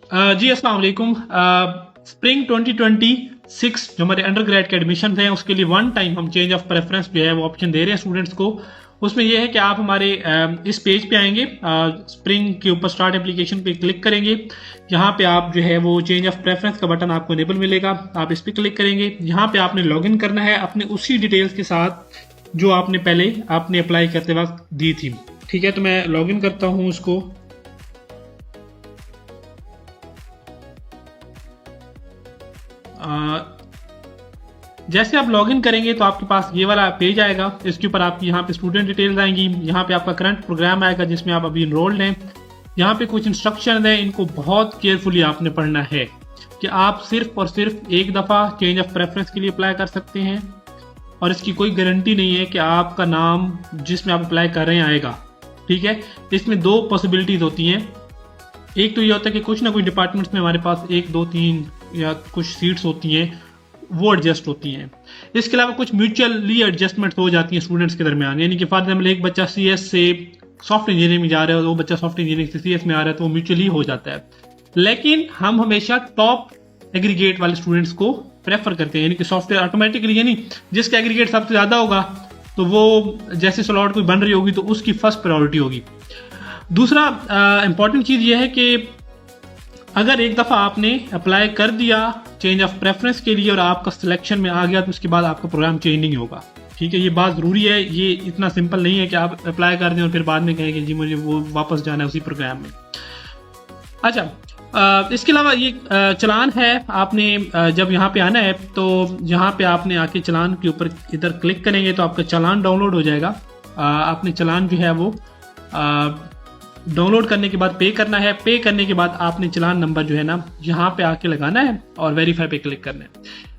जी अस्सलाम वालेकुम। स्प्रिंग 2026 जो हमारे अंडर ग्रेड के एडमिशन हैं उसके लिए वन टाइम हम चेंज ऑफ प्रेफरेंस जो है वो ऑप्शन दे रहे हैं स्टूडेंट्स को। उसमें यह है कि आप हमारे इस पेज पे आएंगे, स्प्रिंग के ऊपर स्टार्ट एप्लीकेशन पे क्लिक करेंगे। यहाँ पे आप जो है वो चेंज ऑफ प्रेफरेंस का बटन आपको इनेबल मिलेगा, आप इस पर क्लिक करेंगे। यहाँ पे आपने लॉगिन करना है अपने उसी डिटेल्स के साथ जो आपने पहले आपने अप्लाई करते वक्त दी थी। ठीक है, तो मैं लॉगिन करता हूँ उसको। जैसे आप लॉगिन करेंगे तो आपके पास ये वाला पेज आएगा। इसके ऊपर आपकी यहाँ पे स्टूडेंट डिटेल्स आएंगी, यहाँ पे आपका करंट प्रोग्राम आएगा जिसमें आप अभी इनरोल्ड हैं। यहाँ पे कुछ इंस्ट्रक्शन हैं, इनको बहुत केयरफुली आपने पढ़ना है कि आप सिर्फ और सिर्फ एक दफ़ा चेंज ऑफ प्रेफरेंस के लिए अप्लाई कर सकते हैं और इसकी कोई गारंटी नहीं है कि आपका नाम जिसमें आप अप्लाई कर रहे हैं आएगा। ठीक है, इसमें दो पॉसिबिलिटीज होती हैं। एक तो ये होता है कि कुछ ना कुछ डिपार्टमेंट्स में हमारे पास 1, 2, 3 या कुछ सीट्स होती हैं वो एडजस्ट होती हैं। इसके अलावा कुछ म्यूचुअली एडजस्टमेंट हो जाती हैं स्टूडेंट्स के दरमियान, यानी कि फॉर एग्जाम्पल एक बच्चा सीएस से सॉफ्ट इंजीनियरिंग में जा रहा है और वो बच्चा सॉफ्ट इंजीनियरिंग से सीएस में आ रहा है तो वो म्यूचुअली हो जाता है। लेकिन हम हमेशा टॉप एग्रीगेट वाले स्टूडेंट्स को प्रेफर करते हैं, यानी कि सॉफ्टवेयर ऑटोमेटिकली, यानी जिसका एग्रीगेट सबसे ज्यादा होगा तो वो जैसे स्लॉट कोई बन रही होगी तो उसकी फर्स्ट प्रायोरिटी होगी। दूसरा इंपॉर्टेंट चीज ये है कि अगर एक दफ़ा आपने अप्लाई कर दिया चेंज ऑफ प्रेफरेंस के लिए और आपका सिलेक्शन में आ गया तो उसके बाद आपका प्रोग्राम चेंज नहीं होगा। ठीक है, ये बात ज़रूरी है, ये इतना सिंपल नहीं है कि आप अप्लाई कर दें और फिर बाद में कहें कि जी मुझे वो वापस जाना है उसी प्रोग्राम में। अच्छा, इसके अलावा ये चलान है, आपने जब यहाँ पे आना है तो यहाँ पे आपने आके चलान के ऊपर इधर क्लिक करेंगे तो आपका चलान डाउनलोड हो जाएगा। आपने चलान जो है वो डाउनलोड करने के बाद पे करना है। पे करने के बाद आपने चलान नंबर जो है ना यहाँ पे आके लगाना है और वेरीफाई पे क्लिक करना है।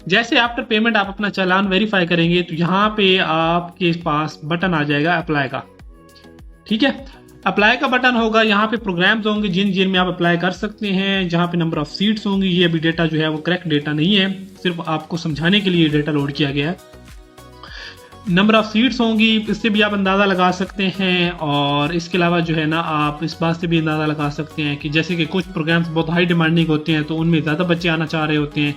जैसे आफ्टर पेमेंट आप अपना चलान वेरीफाई करेंगे तो यहाँ पे आपके पास बटन आ जाएगा अप्लाई का। ठीक है, अप्लाई का बटन होगा, यहाँ पे प्रोग्राम्स होंगे जिन जिन में आप अप्लाई कर सकते हैं, जहाँ पे नंबर ऑफ सीट्स होंगी। ये अभी डेटा जो है वो करेक्ट डेटा नहीं है, सिर्फ आपको समझाने के लिए डेटा लोड किया गया है। नंबर ऑफ सीट्स होंगी, इससे भी आप अंदाज़ा लगा सकते हैं। और इसके अलावा जो है ना आप इस बात से भी अंदाज़ा लगा सकते हैं कि जैसे कि कुछ प्रोग्राम्स बहुत हाई डिमांडिंग होते हैं तो उनमें ज़्यादा बच्चे आना चाह रहे होते हैं,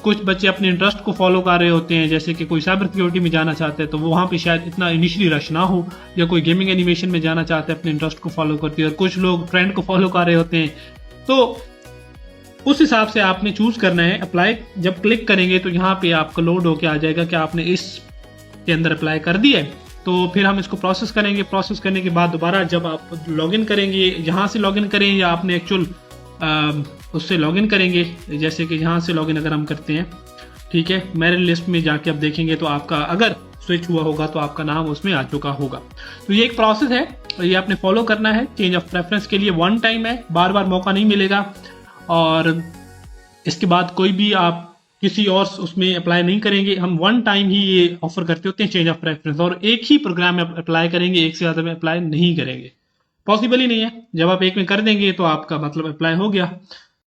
कुछ बच्चे अपने इंटरेस्ट को फॉलो कर रहे होते हैं, जैसे कि कोई साइबर सिक्योरिटी में जाना चाहते हैं तो वो वहाँ पे शायद इतना इनिशियली रश ना हो, या कोई गेमिंग एनिमेशन में जाना चाहते हैं अपने इंटरेस्ट को फॉलो करते हैं, और कुछ लोग ट्रेंड को फॉलो कर रहे होते हैं। तो उस हिसाब से आपने चूज करना है। अप्लाई जब क्लिक करेंगे तो यहाँ पे आपका लोड होके आ जाएगा कि आपने इस के अंदर अप्लाई कर दिया है। तो फिर हम इसको प्रोसेस करेंगे। प्रोसेस करने के बाद दोबारा जब आप लॉगिन करेंगे, यहाँ से लॉगिन करें या आपने एक्चुअल उससे लॉगिन करेंगे, जैसे कि यहाँ से लॉगिन अगर हम करते हैं, ठीक है, मेरिट लिस्ट में जाके आप देखेंगे तो आपका अगर स्विच हुआ होगा तो आपका नाम उसमें आ चुका होगा। तो ये एक प्रोसेस है, ये आपने फॉलो करना है। चेंज ऑफ प्रेफरेंस के लिए वन टाइम है, बार बार मौका नहीं मिलेगा और इसके बाद कोई भी आप किसी और उसमें अप्लाई नहीं करेंगे। हम वन टाइम ही ये ऑफर करते होते हैं चेंज ऑफ प्रेफरेंस, और एक ही प्रोग्राम में अप्लाई करेंगे, एक से ज़्यादा में अप्लाई नहीं करेंगे, पॉसिबल ही नहीं है। जब आप एक में कर देंगे तो आपका मतलब अप्लाई हो गया।